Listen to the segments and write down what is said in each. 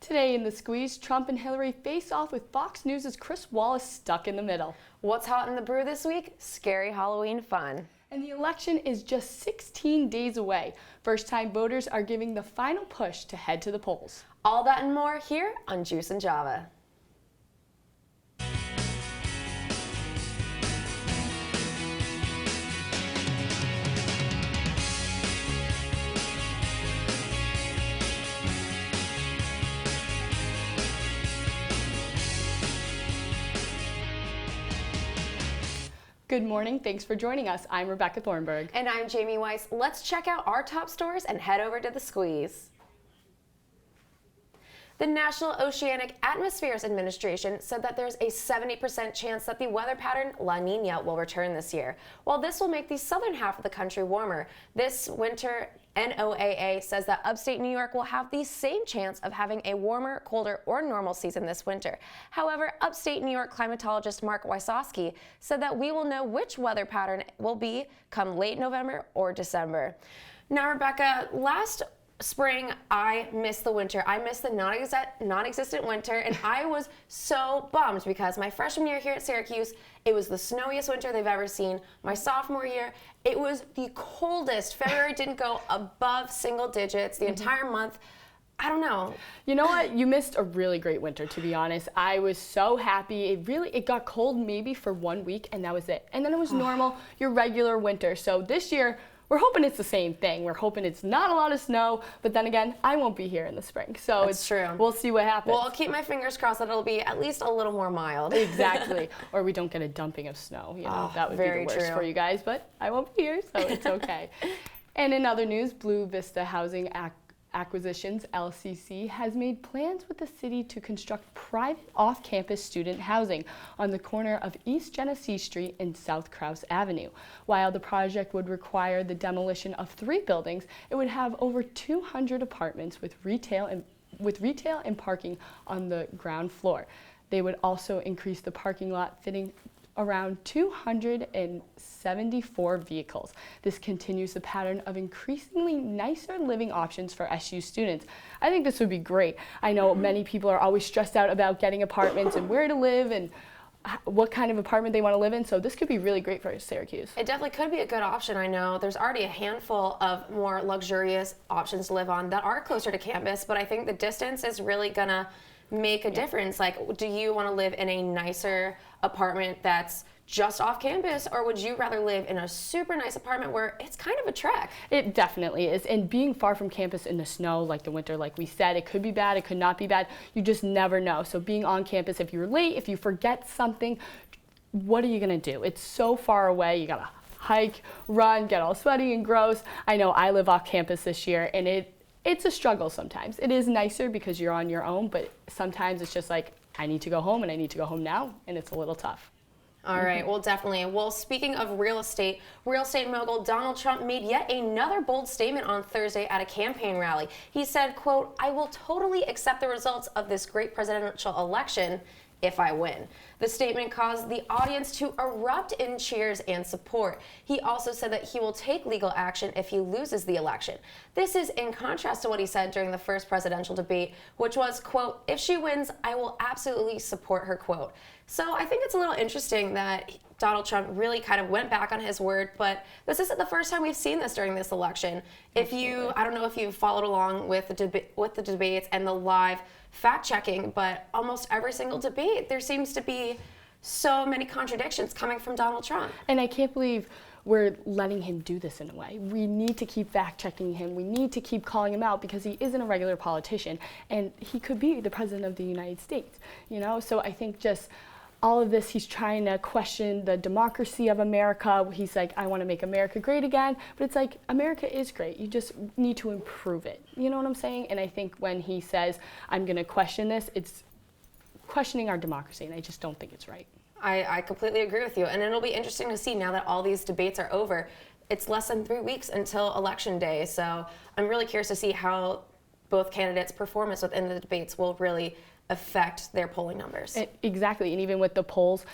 Today in the squeeze, Trump and Hillary face off with Fox News' Chris Wallace stuck in the middle. What's hot in the brew this week? Scary Halloween fun. And the election is just 16 days away. First-time voters are giving the final push to head to the polls. All that and more here on Juice and Java. Good morning, thanks for joining us. I'm Rebekah Thornburg. And I'm Jamie Weiss. Let's check out our top stories and head over to the squeeze. The National Oceanic Atmospherics Administration said that there's a 70% chance that the weather pattern La Niña will return this year. While this will make the southern half of the country warmer, this winter NOAA says that upstate New York will have the same chance of having a warmer, colder, or normal season this winter. However, upstate New York climatologist Mark Weiss said that we will know which weather pattern will be come late November or December. Now, Rebekah, last spring, I missed the winter. I missed the non-existent winter, and I was so bummed because my freshman year here at Syracuse, it was the snowiest winter they've ever seen. My sophomore year, it was the coldest. February didn't go above single digits the entire month. I don't know. You know what? You missed a really great winter, to be honest. I was so happy. It got cold maybe for 1 week, and that was it. And then it was normal, your regular winter. So this year, we're hoping it's the same thing. We're hoping it's not a lot of snow, but then again, I won't be here in the spring. So it's true. We'll see what happens. Well, I'll keep my fingers crossed that it'll be at least a little more mild. Exactly. Or we don't get a dumping of snow. You know, that would be the worst for you guys, but I won't be here, so it's okay. And in other news, Blue Vista Housing Acquisitions, LCC, has made plans with the city to construct private off-campus student housing on the corner of East Genesee Street and South Krause Avenue. While the project would require the demolition of 3 buildings, it would have over 200 apartments with retail and parking on the ground floor. They would also increase the parking lot, fitting around 274 vehicles. This continues the pattern of increasingly nicer living options for SU students. I think this would be great. I know many people are always stressed out about getting apartments and where to live and what kind of apartment they want to live in, so this could be really great for Syracuse. It definitely could be a good option. I know there's already a handful of more luxurious options to live on that are closer to campus, but I think the distance is really gonna make a difference. Like, do you want to live in a nicer apartment that's just off campus, or would you rather live in a super nice apartment where it's kind of a trek? It definitely is. And being far from campus in the snow, like the winter, like we said, it could be bad, it could not be bad. You just never know. So being on campus, if you're late, if you forget something, what are you going to do? It's so far away. You got to hike, run, get all sweaty and gross. I know I live off campus this year, and it's a struggle sometimes. It is nicer because you're on your own, but sometimes it's just like, I need to go home, and I need to go home now, and it's a little tough. All right, well, definitely. Well, speaking of real estate mogul Donald Trump made yet another bold statement on Thursday at a campaign rally. He said, quote, "I will totally accept the results of this great presidential election if I win." The statement caused the audience to erupt in cheers and support. He also said that he will take legal action if he loses the election. This is in contrast to what he said during the first presidential debate, which was, quote, "If she wins, I will absolutely support her," quote. So I think it's a little interesting that Donald Trump really kind of went back on his word, but this isn't the first time we've seen this during this election. I don't know if you followed along with the debates and the live fact-checking, but almost every single debate, there seems to be so many contradictions coming from Donald Trump. And I can't believe we're letting him do this in a way. We need to keep fact-checking him. We need to keep calling him out because he isn't a regular politician, and he could be the president of the United States, you know? So I think just all of this, he's trying to question the democracy of America. He's like, I want to make America great again. But it's like, America is great. You just need to improve it. You know what I'm saying? And I think when he says, I'm going to question this, it's questioning our democracy, and I just don't think it's right. I completely agree with you. And it'll be interesting to see now that all these debates are over. It's less than 3 weeks until Election Day. So I'm really curious to see how both candidates' performance within the debates will really affect their polling numbers. Exactly, and even with the polls,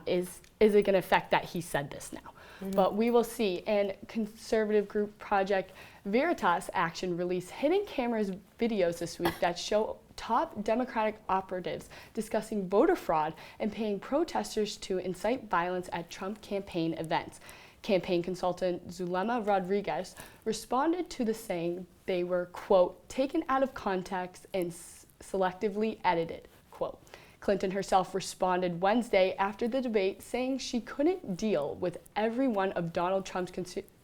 is it going to affect that he said this now? But we will see. And conservative group Project Veritas Action released hidden cameras videos this week that show top Democratic operatives discussing voter fraud and paying protesters to incite violence at Trump campaign events. Campaign consultant Zulema Rodriguez responded to the saying they were, quote, taken out of context and selectively edited, quote. Clinton herself responded Wednesday after the debate saying she couldn't deal with every one of Donald Trump's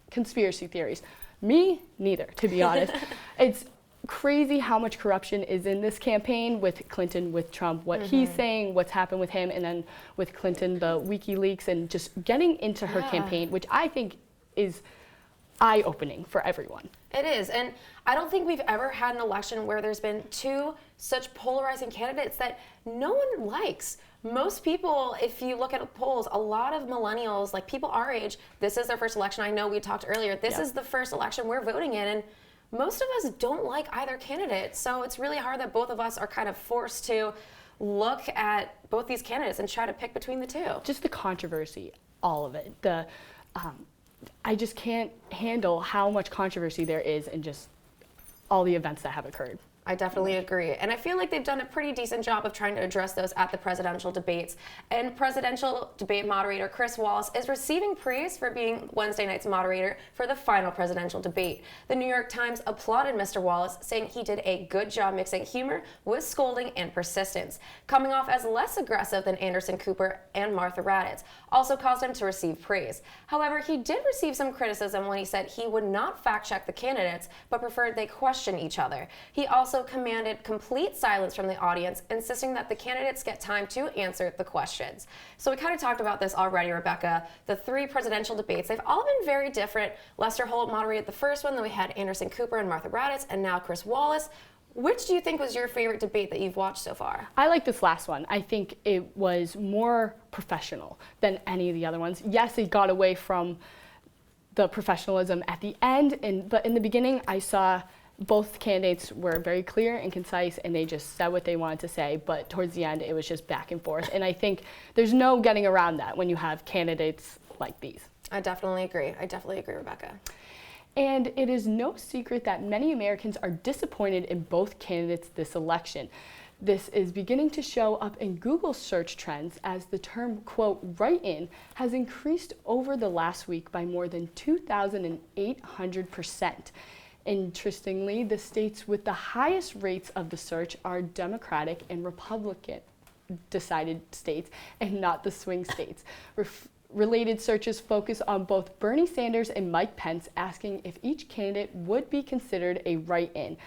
conspiracy theories. Me, neither, to be honest. It's crazy how much corruption is in this campaign with Clinton, with Trump, what he's saying, what's happened with him, and then with Clinton, the WikiLeaks, and just getting into her campaign, which I think is eye-opening for everyone. It is, and I don't think we've ever had an election where there's been two such polarizing candidates that no one likes. Most people, if you look at polls, a lot of millennials, like people our age, this is their first election. I know we talked earlier, this is the first election we're voting in, and most of us don't like either candidate. So it's really hard that both of us are kind of forced to look at both these candidates and try to pick between the two. Just the controversy, all of it. I just can't handle how much controversy there is in just all the events that have occurred. I definitely agree. And I feel like they've done a pretty decent job of trying to address those at the presidential debates. And presidential debate moderator Chris Wallace is receiving praise for being Wednesday night's moderator for the final presidential debate. The New York Times applauded Mr. Wallace, saying he did a good job mixing humor with scolding and persistence, coming off as less aggressive than Anderson Cooper and Martha Raddatz, also caused him to receive praise. However, he did receive some criticism when he said he would not fact-check the candidates, but preferred they question each other. He also commanded complete silence from the audience, insisting that the candidates get time to answer the questions. So we kind of talked about this already, Rebekah. The three presidential debates, they've all been very different. Lester Holt moderated the first one, then we had Anderson Cooper and Martha Raddatz, and now Chris Wallace. Which do you think was your favorite debate that you've watched so far? I like this last one. I think it was more professional than any of the other ones. Yes, it got away from the professionalism at the end, but in the beginning I saw both candidates were very clear and concise, and they just said what they wanted to say, but towards the end it was just back and forth. And I think there's no getting around that when you have candidates like these. I definitely agree, Rebekah. And it is no secret that many Americans are disappointed in both candidates this election. This is beginning to show up in Google search trends as the term, quote, write-in has increased over the last week by more than 2,800%. Interestingly, the states with the highest rates of the search are Democratic and Republican decided states and not the swing states. Related searches focus on both Bernie Sanders and Mike Pence, asking if each candidate would be considered a write-in.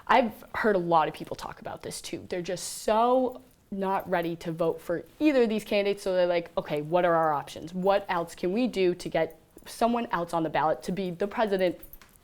I've heard a lot of people talk about this too. They're just so not ready to vote for either of these candidates, so they're like, okay, what are our options? What else can we do to get someone else on the ballot to be the president,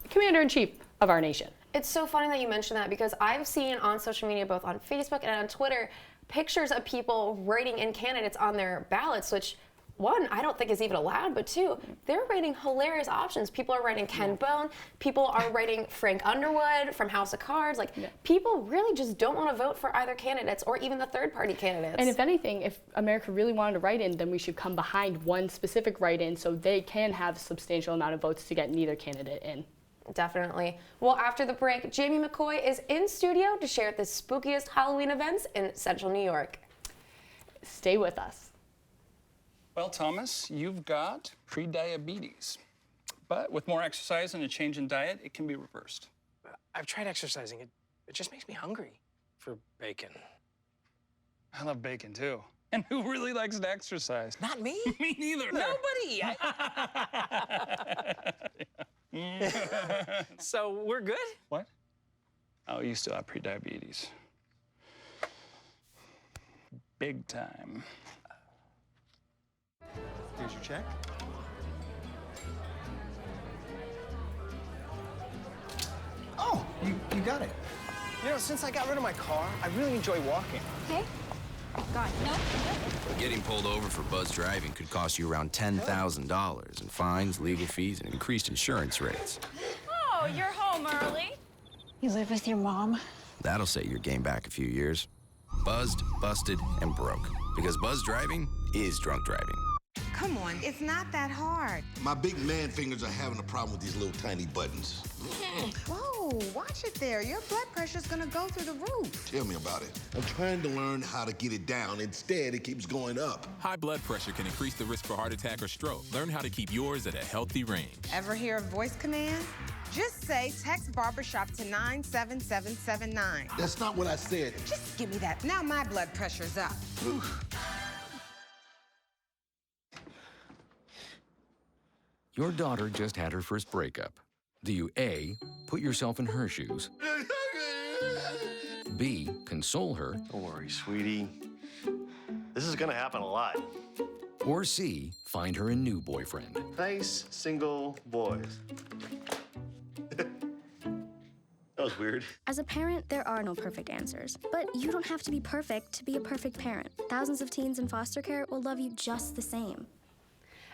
commander-in-chief of our nation? It's so funny that you mentioned that, because I've seen on social media, both on Facebook and on Twitter, pictures of people writing in candidates on their ballots, which one, I don't think is even allowed, but two, they're writing hilarious options. People are writing Ken Bone, people are writing Frank Underwood from House of Cards. People really just don't want to vote for either candidates or even the third-party candidates. And if anything, if America really wanted to write in, then we should come behind one specific write-in so they can have a substantial amount of votes to get neither candidate in. Definitely. Well, after the break, Jamie McCoy is in studio to share the spookiest Halloween events in Central New York. Stay with us. Well, Thomas, you've got prediabetes. But with more exercise and a change in diet, it can be reversed. I've tried exercising. It just makes me hungry for bacon. I love bacon, too. And who really likes to exercise? Not me. Me neither. Nobody. So we're good? What? Oh, you still have prediabetes. Big time. Here's your check. Oh, you got it. You know, since I got rid of my car, I really enjoy walking. Okay. God, no. Getting pulled over for buzz driving could cost you around $10,000 in fines, legal fees, and increased insurance rates. Oh, you're home early. You live with your mom? That'll set your game back a few years. Buzzed, busted, and broke. Because buzz driving is drunk driving. Come on, it's not that hard. My big man fingers are having a problem with these little tiny buttons. Whoa, watch it there. Your blood pressure's gonna go through the roof. Tell me about it. I'm trying to learn how to get it down. Instead, it keeps going up. High blood pressure can increase the risk for heart attack or stroke. Learn how to keep yours at a healthy range. Ever hear a voice command? Just say text barbershop to 97779. That's not what I said. Just give me that. Now my blood pressure's up. Your daughter just had her first breakup. Do you A, put yourself in her shoes? B, console her? Don't worry, sweetie. This is gonna happen a lot. Or C, find her a new boyfriend? Nice, single boys. That was weird. As a parent, there are no perfect answers. But you don't have to be perfect to be a perfect parent. Thousands of teens in foster care will love you just the same.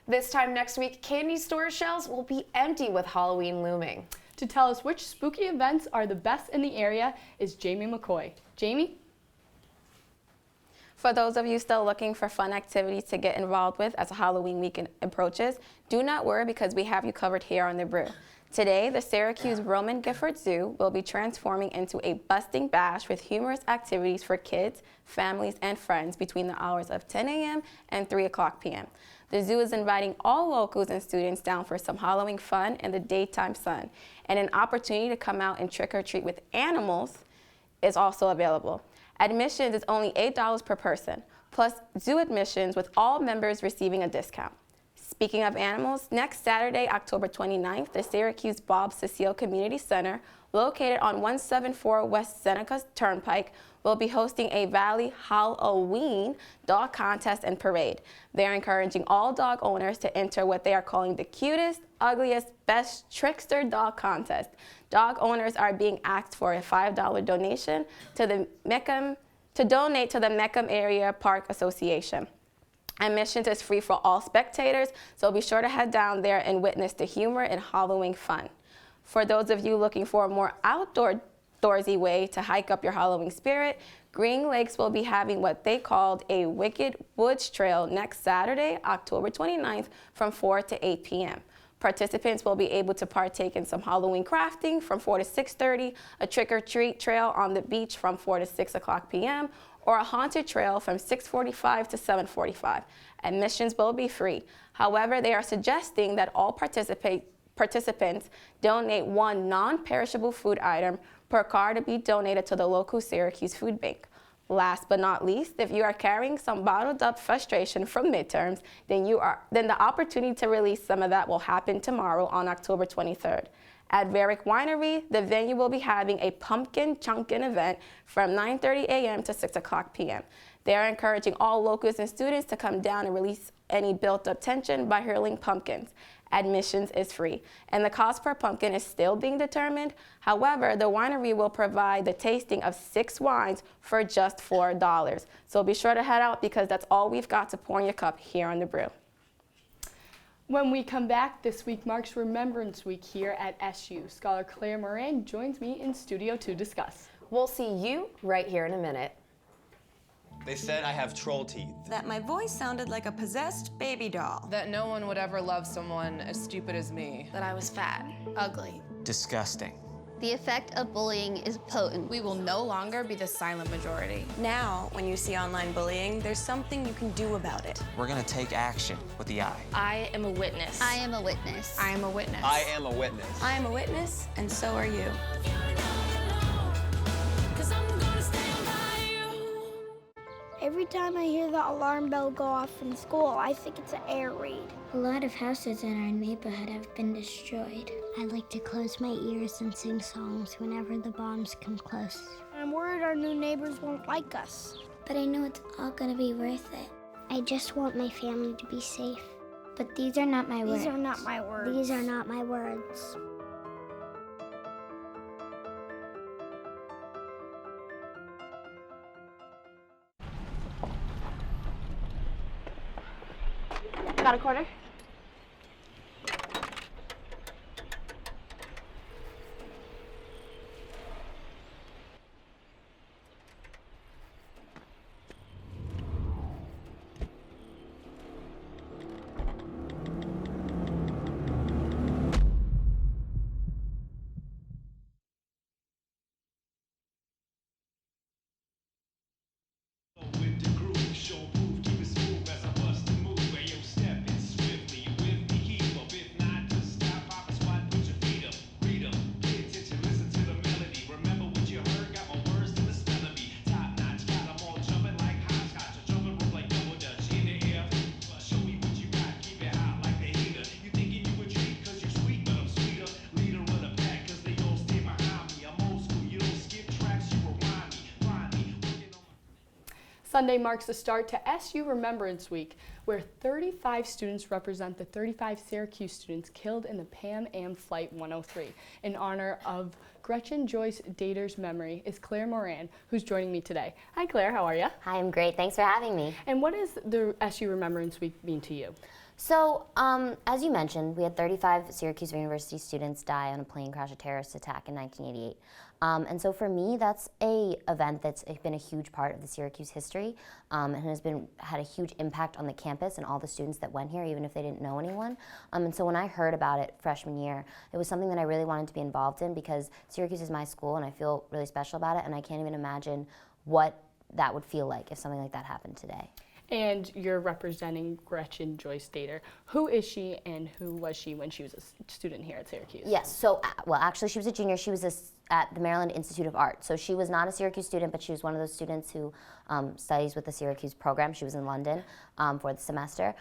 This time next week, candy store shelves will be empty with Halloween looming. To tell us which spooky events are the best in the area is Jamie McCoy. Jamie? For those of you still looking for fun activities to get involved with as Halloween weekend approaches, do not worry because we have you covered here on The Brew. Today, the Syracuse Roman Gifford Zoo will be transforming into a busting bash with humorous activities for kids, families, and friends between the hours of 10 a.m. and 3 o'clock p.m. The zoo is inviting all locals and students down for some Halloween fun in the daytime sun, and an opportunity to come out and trick-or-treat with animals is also available. Admissions is only $8 per person, plus zoo admissions with all members receiving a discount. Speaking of animals, next Saturday, October 29th, the Syracuse Bob Cecile Community Center, located on 174 West Seneca Turnpike, will be hosting a Valley Halloween dog contest and parade. They're encouraging all dog owners to enter what they are calling the cutest, ugliest, best trickster dog contest. Dog owners are being asked for a $5 donation to donate to the Meckham Area Park Association. Admission is free for all spectators, so be sure to head down there and witness the humor and Halloween fun. For those of you looking for a more outdoorsy way to hike up your Halloween spirit, Green Lakes will be having what they called a Wicked Woods Trail next Saturday, October 29th from 4 to 8 p.m. Participants will be able to partake in some Halloween crafting from 4 to 6:30, a trick-or-treat trail on the beach from 4 to 6 o'clock p.m., or a haunted trail from 6:45 to 7:45. Admissions will be free. However, they are suggesting that all participants donate one non-perishable food item per car to be donated to the local Syracuse food bank. Last but not least, if you are carrying some bottled up frustration from midterms, then the opportunity to release some of that will happen tomorrow on October 23rd. At Varick Winery, the venue will be having a pumpkin chunkin' event from 9:30 a.m. to 6 o'clock p.m. They are encouraging all locals and students to come down and release any built-up tension by hurling pumpkins. Admissions is free, and the cost per pumpkin is still being determined. However, the winery will provide the tasting of 6 wines for just $4. So be sure to head out because that's all we've got to pour in your cup here on The Brew. When we come back, this week marks Remembrance Week here at SU. Scholar Claire Moran joins me in studio to discuss. We'll see you right here in a minute. They said I have troll teeth. That my voice sounded like a possessed baby doll. That no one would ever love someone as stupid as me. That I was fat, ugly. Disgusting. The effect of bullying is potent. We will no longer be the silent majority. Now, when you see online bullying, there's something you can do about it. We're gonna take action with the I. I am a witness. I am a witness. I am a witness. I am a witness. I am a witness, and so are you. Every time I hear the alarm bell go off in school, I think it's an air raid. A lot of houses in our neighborhood have been destroyed. I like to close my ears and sing songs whenever the bombs come close. I'm worried our new neighbors won't like us. But I know it's all gonna be worth it. I just want my family to be safe. But these are not my words. These are not my words. These are not my words. Got a quarter? Sunday marks the start to SU Remembrance Week, where 35 students represent the 35 Syracuse students killed in the Pan Am Flight 103. In honor of Gretchen Joyce Dater's memory is Claire Moran, who's joining me today. Hi Claire, how are you? Hi, I'm great. Thanks for having me. And what does the SU Remembrance Week mean to you? So, as you mentioned, we had 35 Syracuse University students die on a plane crash, a terrorist attack in 1988. And so for me, that's an event that's been a huge part of the Syracuse history and has had a huge impact on the campus and all the students that went here, even if they didn't know anyone. And so when I heard about it freshman year, it was something that I really wanted to be involved in because Syracuse is my school and I feel really special about it, and I can't even imagine what that would feel like if something like that happened today. And you're representing Gretchen Joyce Dater. Who is she and who was she when she was a student here at Syracuse? Yes, so, well, actually she was a junior. She was at the Maryland Institute of Art. So she was not a Syracuse student, but she was one of those students who studies with the Syracuse program. She was in London for the semester.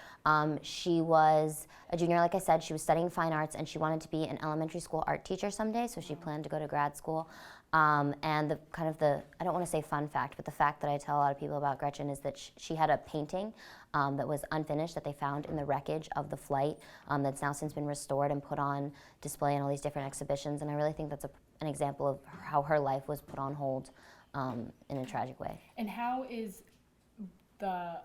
She was a junior, like I said. She was studying fine arts, and she wanted to be an elementary school art teacher someday, so she planned to go to grad school. And I don't want to say fun fact, but the fact that I tell a lot of people about Gretchen is that she had a painting that was unfinished that they found in the wreckage of the flight that's now since been restored and put on display in all these different exhibitions. And I really think that's an example of how her life was put on hold in a tragic way. And how is the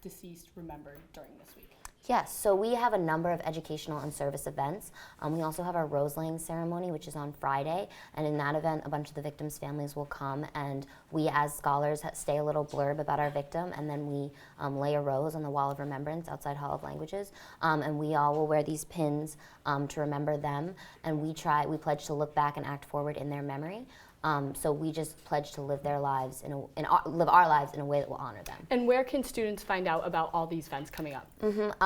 deceased remembered during this week? Yes, so we have a number of educational and service events. We also have our rose-laying ceremony, which is on Friday, and in that event, a bunch of the victims' families will come, and we as scholars say a little blurb about our victim, and then we lay a rose on the Wall of Remembrance outside Hall of Languages, and we all will wear these pins to remember them, and we pledge to look back and act forward in their memory. So we just pledge to live their lives live our lives in a way that will honor them. And where can students find out about all these events coming up?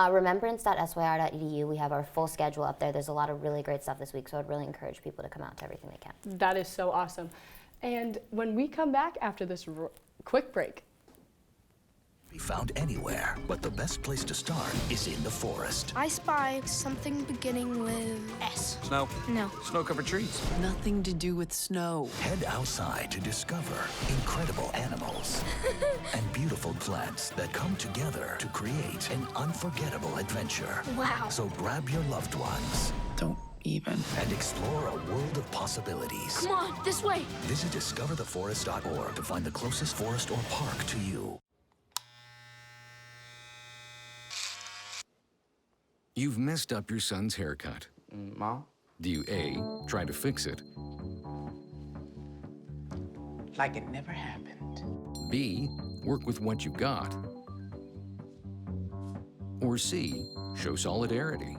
Remembrance.syr.edu. We have our full schedule up there. There's a lot of really great stuff this week, so I'd really encourage people to come out to everything they can. That is so awesome. And when we come back after this quick break, Be found anywhere, but the best place to start is in the forest. I spy something beginning with S. Snow? No. Snow-covered trees? Nothing to do with snow. Head outside to discover incredible animals and beautiful plants that come together to create an unforgettable adventure. Wow. So grab your loved ones. Don't even. And explore a world of possibilities. Come on, this way. Visit discovertheforest.org to find the closest forest or park to you. You've messed up your son's haircut. Mom? Do you A, try to fix it? Like it never happened. B, work with what you got? Or C, show solidarity?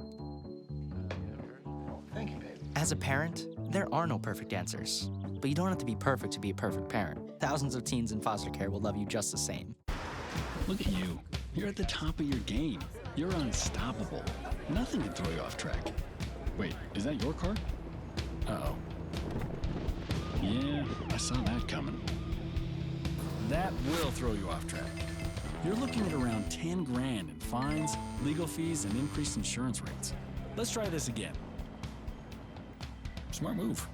Thank you, babe. As a parent, there are no perfect answers. But you don't have to be perfect to be a perfect parent. Thousands of teens in foster care will love you just the same. Look at you. You're at the top of your game. You're unstoppable. Nothing can throw you off track. Wait, is that your car? Uh-oh. Yeah, I saw that coming. That will throw you off track. You're looking at around 10 grand in fines, legal fees, and increased insurance rates. Let's try this again. Smart move.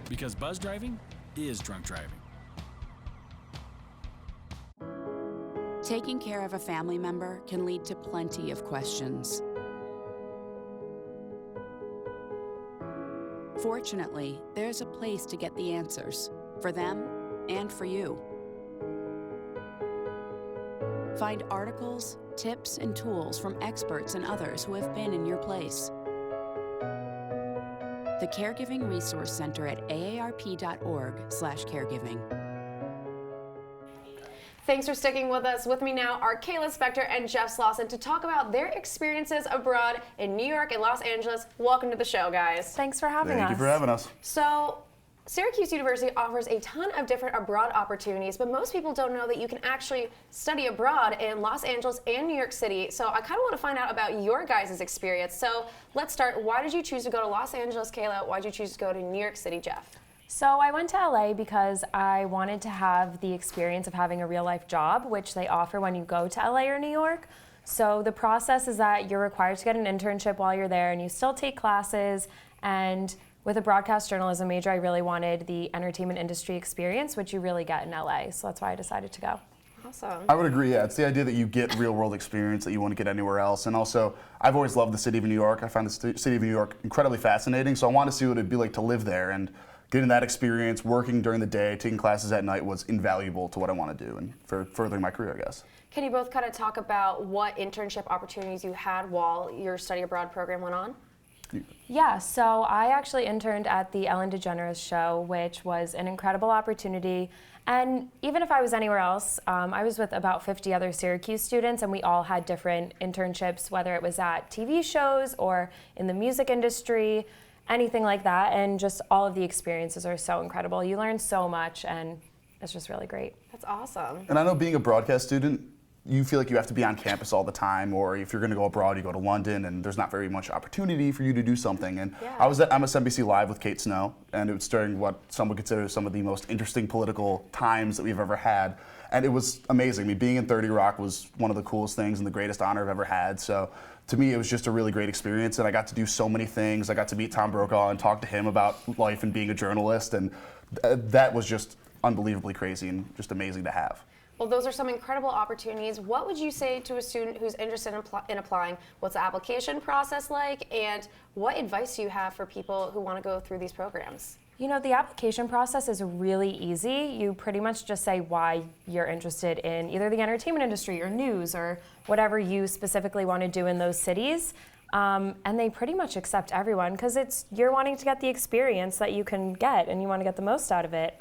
Because buzz driving is drunk driving. Taking care of a family member can lead to plenty of questions. Fortunately, there's a place to get the answers, for them and for you. Find articles, tips, and tools from experts and others who have been in your place. The Caregiving Resource Center at aarp.org/caregiving. Thanks for sticking with us. With me now are Kayla Spector and Jeff Slawson to talk about their experiences abroad in New York and Los Angeles. Welcome to the show, guys. Thanks for having us. Thank you for having us. So, Syracuse University offers a ton of different abroad opportunities, but most people don't know that you can actually study abroad in Los Angeles and New York City. So I kind of want to find out about your guys' experience. So let's start. Why did you choose to go to Los Angeles, Kayla? Why did you choose to go to New York City, Jeff? So I went to LA because I wanted to have the experience of having a real life job, which they offer when you go to LA or New York. So the process is that you're required to get an internship while you're there, and you still take classes. And with a broadcast journalism major, I really wanted the entertainment industry experience, which you really get in LA. So that's why I decided to go. Awesome. I would agree, yeah. It's the idea that you get real-world experience that you wouldn't get anywhere else. And also, I've always loved the city of New York. I find the city of New York incredibly fascinating, so I want to see what it'd be like to live there. And getting that experience, working during the day, taking classes at night was invaluable to what I want to do and for furthering my career, I guess. Can you both kind of talk about what internship opportunities you had while your study abroad program went on? Yeah, so I actually interned at the Ellen DeGeneres show, which was an incredible opportunity. And even if I was anywhere else, I was with about 50 other Syracuse students, and we all had different internships, whether it was at TV shows or in the music industry, anything like that. And just all of the experiences are so incredible. You learn so much, and it's just really great. That's awesome. And I know being a broadcast student, you feel like you have to be on campus all the time, or if you're going to go abroad, you go to London, and there's not very much opportunity for you to do something. And I was at MSNBC Live with Kate Snow, and it was during what some would consider some of the most interesting political times that we've ever had. And it was amazing. I mean, being in 30 Rock was one of the coolest things and the greatest honor I've ever had. So to me, it was just a really great experience, and I got to do so many things. I got to meet Tom Brokaw and talk to him about life and being a journalist, and that was just unbelievably crazy and just amazing to have. Well, those are some incredible opportunities. What would you say to a student who's interested in applying? What's the application process like, and what advice do you have for people who want to go through these programs? You know, the application process is really easy. You pretty much just say why you're interested in either the entertainment industry or news or whatever you specifically want to do in those cities. And they pretty much accept everyone because you're wanting to get the experience that you can get and you want to get the most out of it.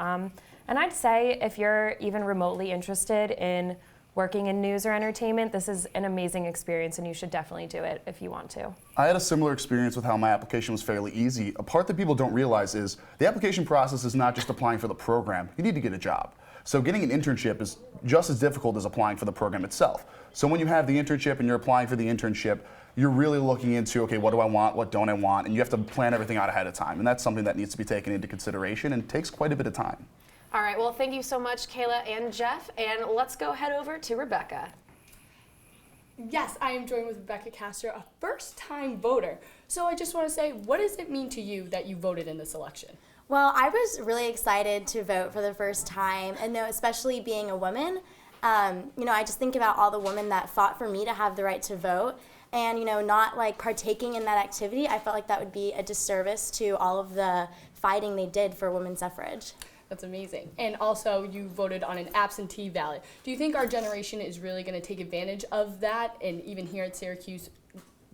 And I'd say if you're even remotely interested in working in news or entertainment, this is an amazing experience and you should definitely do it if you want to. I had a similar experience with how my application was fairly easy. A part that people don't realize is the application process is not just applying for the program. You need to get a job. So getting an internship is just as difficult as applying for the program itself. So when you have the internship and you're applying for the internship, you're really looking into, okay, what do I want, what don't I want, and you have to plan everything out ahead of time. And that's something that needs to be taken into consideration and takes quite a bit of time. All right, well, thank you so much, Kayla and Jeff, and let's go head over to Rebekah. Yes, I am joined with Rebekah Castor, a first-time voter. So I just want to say, what does it mean to you that you voted in this election? Well, I was really excited to vote for the first time, and especially being a woman. I just think about all the women that fought for me to have the right to vote, and not like partaking in that activity. I felt like that would be a disservice to all of the fighting they did for women's suffrage. That's amazing. And also, you voted on an absentee ballot. Do you think our generation is really going to take advantage of that? And even here at Syracuse,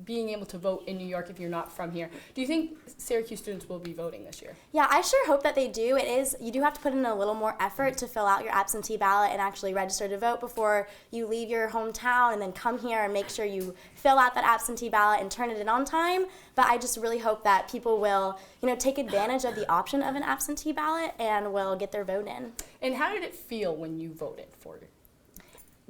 being able to vote in New York if you're not from here. Do you think Syracuse students will be voting this year? Yeah, I sure hope that they do. You do have to put in a little more effort to fill out your absentee ballot and actually register to vote before you leave your hometown and then come here and make sure you fill out that absentee ballot and turn it in on time. But I just really hope that people will, take advantage of the option of an absentee ballot and will get their vote in. And how did it feel when you voted for it?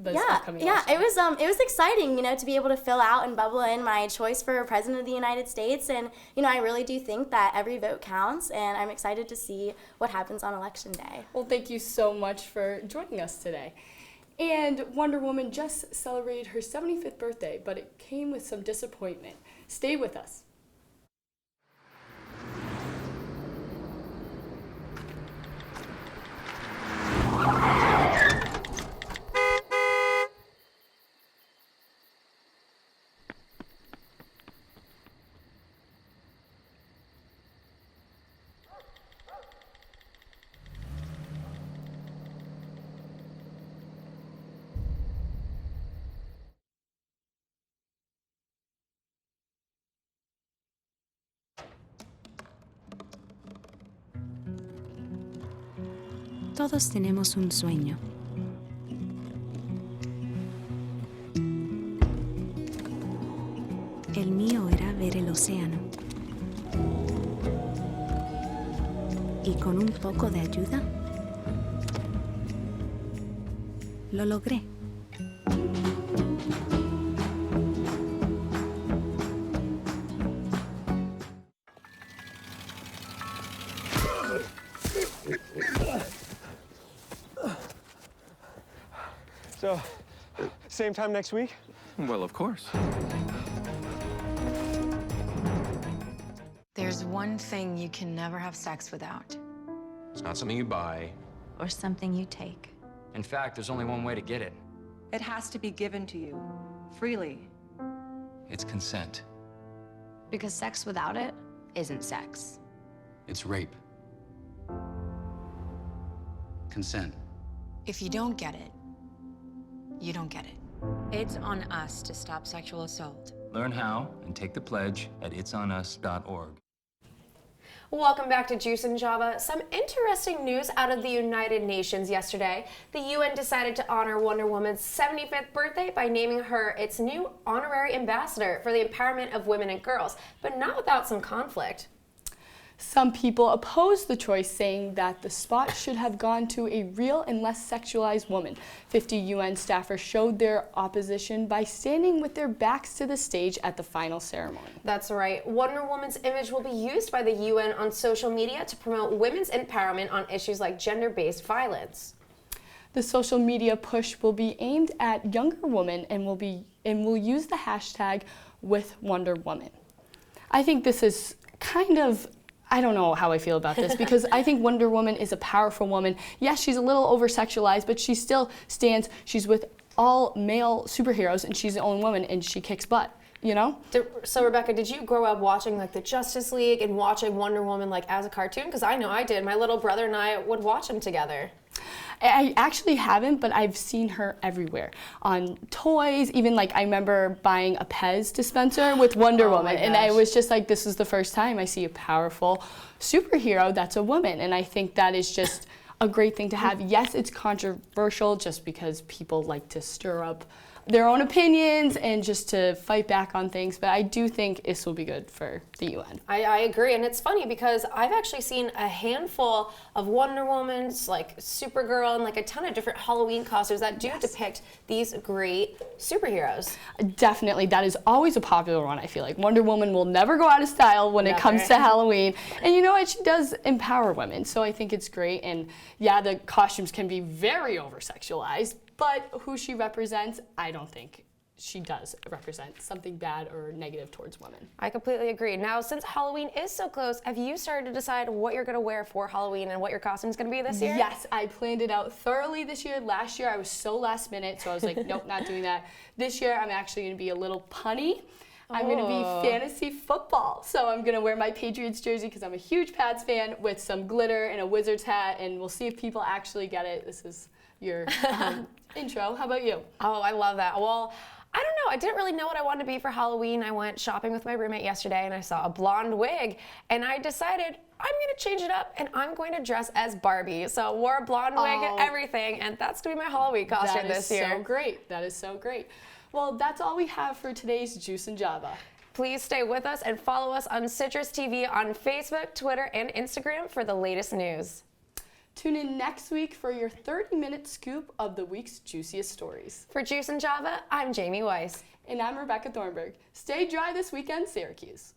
It was exciting, to be able to fill out and bubble in my choice for President of the United States. And, I really do think that every vote counts, and I'm excited to see what happens on Election Day. Well, thank you so much for joining us today. And Wonder Woman just celebrated her 75th birthday, but it came with some disappointment. Stay with us. Todos tenemos un sueño. El mío era ver el océano. Y con un poco de ayuda, lo logré. So, same time next week? Well, of course. There's one thing you can never have sex without. It's not something you buy. Or something you take. In fact, there's only one way to get it. It has to be given to you, freely. It's consent. Because sex without it isn't sex. It's rape. Consent. If you don't get it, you don't get it. It's on us to stop sexual assault. Learn how and take the pledge at itsonus.org. Welcome back to Juice and Java. Some interesting news out of the United Nations yesterday. The UN decided to honor Wonder Woman's 75th birthday by naming her its new honorary ambassador for the empowerment of women and girls, but not without some conflict. Some people opposed the choice, saying that the spot should have gone to a real and less sexualized woman. 50 UN staffers showed their opposition by standing with their backs to the stage at the final ceremony. That's right. Wonder Woman's image will be used by the UN on social media to promote women's empowerment on issues like gender-based violence. The social media push will be aimed at younger women and will use the hashtag #WithWonderWoman. I think this is kind of, I don't know how I feel about this, because I think Wonder Woman is a powerful woman. Yes, she's a little over-sexualized, but she still stands. She's with all male superheroes, and she's the only woman, and she kicks butt, you know? So, Rebekah, did you grow up watching like the Justice League and watching Wonder Woman like as a cartoon? Because I know I did. My little brother and I would watch them together. I actually haven't, but I've seen her everywhere. On toys, even like I remember buying a Pez dispenser with Wonder Woman, and I was just like, this is the first time I see a powerful superhero that's a woman, and I think that is just a great thing to have. Yes, it's controversial just because people like to stir up their own opinions and just to fight back on things, but I do think this will be good for the UN. I agree, and it's funny because I've actually seen a handful of Wonder Womans, like Supergirl, and like a ton of different Halloween costumes that do depict these great superheroes. Definitely, that is always a popular one, I feel like. Wonder Woman will never go out of style when it comes to Halloween, and you know what, she does empower women, so I think it's great, and yeah, the costumes can be very over-sexualized, but who she represents, I don't think she does represent something bad or negative towards women. I completely agree. Now, since Halloween is so close, have you started to decide what you're going to wear for Halloween and what your costume's going to be this year? Yes, I planned it out thoroughly this year. Last year, I was so last minute, so I was like, nope, not doing that. This year, I'm actually going to be a little punny. I'm going to be fantasy football. So I'm going to wear my Patriots jersey because I'm a huge Pats fan with some glitter and a Wizards hat, and we'll see if people actually get it. This is your intro. How about you? Oh, I love that. Well, I don't know. I didn't really know what I wanted to be for Halloween. I went shopping with my roommate yesterday and I saw a blonde wig and I decided I'm going to change it up and I'm going to dress as Barbie. So I wore a blonde wig and everything, and that's going to be my Halloween costume this year. That is so great. That is so great. Well, that's all we have for today's Juice and Java. Please stay with us and follow us on CitrusTV on Facebook, Twitter, and Instagram for the latest news. Tune in next week for your 30-minute scoop of the week's juiciest stories. For Juice and Java, I'm Jamie Weiss. And I'm Rebekah Thornburg. Stay dry this weekend, Syracuse.